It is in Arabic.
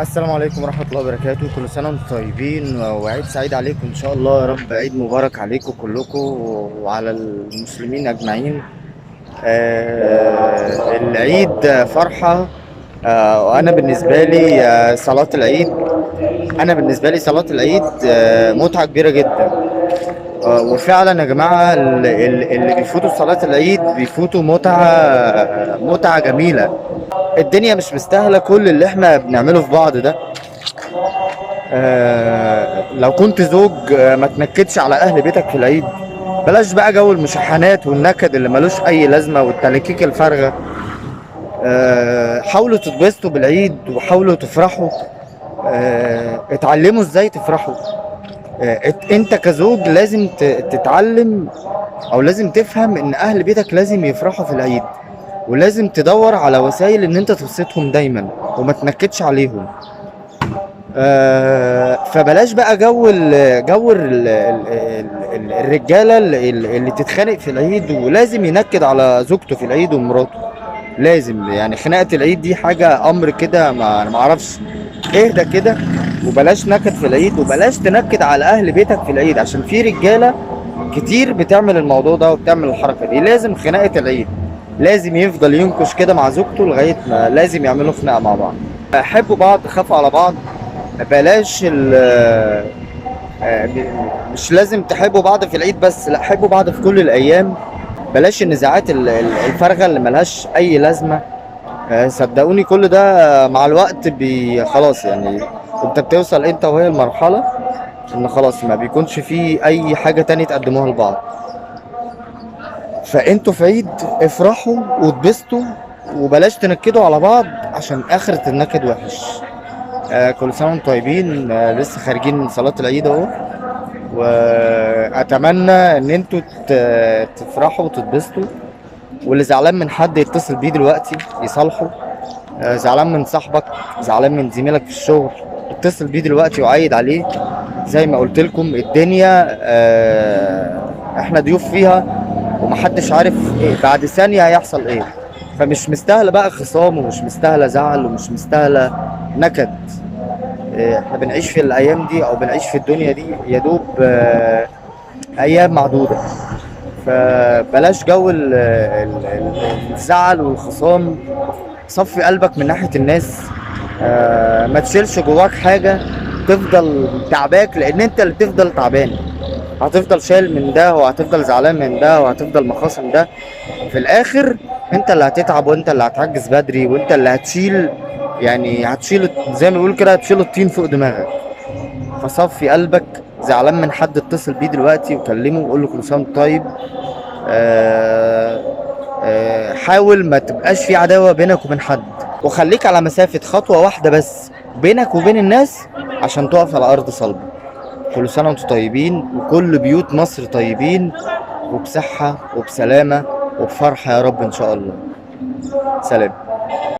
السلام عليكم ورحمة الله وبركاته. كل سنة وانتم طيبين وعيد سعيد عليكم إن شاء الله. يا رب عيد مبارك عليكم كلكم وعلى المسلمين أجمعين. العيد فرحة. وأنا بالنسبة لي صلاة العيد، متعة كبيرة جدا. وفعلا يا جماعة اللي بيفوتوا صلاة العيد بيفوتوا متعة جميلة. الدنيا مش مستاهلة كل اللي احنا بنعمله في بعض ده. لو كنت زوج ما تنكدش على اهل بيتك في العيد. بلاش بقى جو المشاحنات والنكد اللي ملوش اي لازمة والتلكيك الفارغة. حاولوا تتبسطوا بالعيد وحاولوا تفرحوا. اتعلموا ازاي تفرحوا. انت كزوج لازم تتعلم او لازم تفهم ان اهل بيتك لازم يفرحوا في العيد، ولازم تدور على وسائل ان انت تبسطهم دايما وما تنكدش عليهم. فبلاش بقى الرجاله اللي تتخانق في العيد ولازم ينكد على زوجته في العيد ومراته. لازم يعني خناقه العيد دي حاجه امر كده، ما انا ما اعرفش. اهدى كده وبلاش نكد في العيد، وبلاش تنكد على اهل بيتك في العيد، عشان في رجاله كتير بتعمل الموضوع ده وبتعمل الحركه دي. لازم خناقه العيد لازم يفضل ينكش كده مع زوجته لغايه ما لازم يعملوا خناقه مع بعض. حبوا بعض، خافوا على بعض. بلاش مش لازم تحبوا بعض في العيد بس، لا، حبوا بعض في كل الايام. بلاش النزاعات الفارغه اللي ملهاش اي لازمه. صدقوني كل ده مع الوقت خلاص يعني. انت بتوصل انت وهي المرحله ان خلاص ما بيكونش فيه اي حاجه تانية تقدموها لبعض. فانتوا في عيد افرحوا واتبسطوا وبلاش تنكدوا على بعض عشان اخرة النكد وحش. كل سنة وانتم طيبين. لسه خارجين من صلاة العيد اهو، واتمنى ان انتوا تفرحوا وتتبسطوا. واللي زعلان من حد يتصل بيه دلوقتي يصالحه. زعلان من صاحبك، زعلان من زميلك في الشغل، اتصل بيه دلوقتي وعيد عليه. زي ما قلت لكم الدنيا احنا ضيوف فيها ومحدش عارف إيه بعد ثانية هيحصل ايه. فمش مستاهلة بقى خصام، ومش مستاهلة زعل، ومش مستاهلة نكد. احنا بنعيش في الايام دي او بنعيش في الدنيا دي يا دوب ايام معدودة. فبلاش جو الزعل والخصام. صفي قلبك من ناحية الناس. ما تشيلش جواك حاجة تفضل تعباك، لان انت اللي تفضل تعبان. هتفضل شايل من ده وهتفضل زعلان من ده وهتفضل مخاصم ده. في الاخر انت اللي هتتعب وانت اللي هتعجز بدري وانت اللي هتشيل، يعني هتشيل زي ما بيقول كده، هتشيل الطين فوق دماغك. فصفي قلبك. زعلان من حد اتصل بيه دلوقتي وكلمه وقول له كل سنه وانت طيب. حاول ما تبقاش في عداوه بينك وبين حد، وخليك على مسافه خطوه واحده بس بينك وبين الناس عشان تقف على ارض صلبه. كل سنه وانتم طيبين وكل بيوت مصر طيبين وبصحه وبسلامه وبفرحه يا رب ان شاء الله. سلام.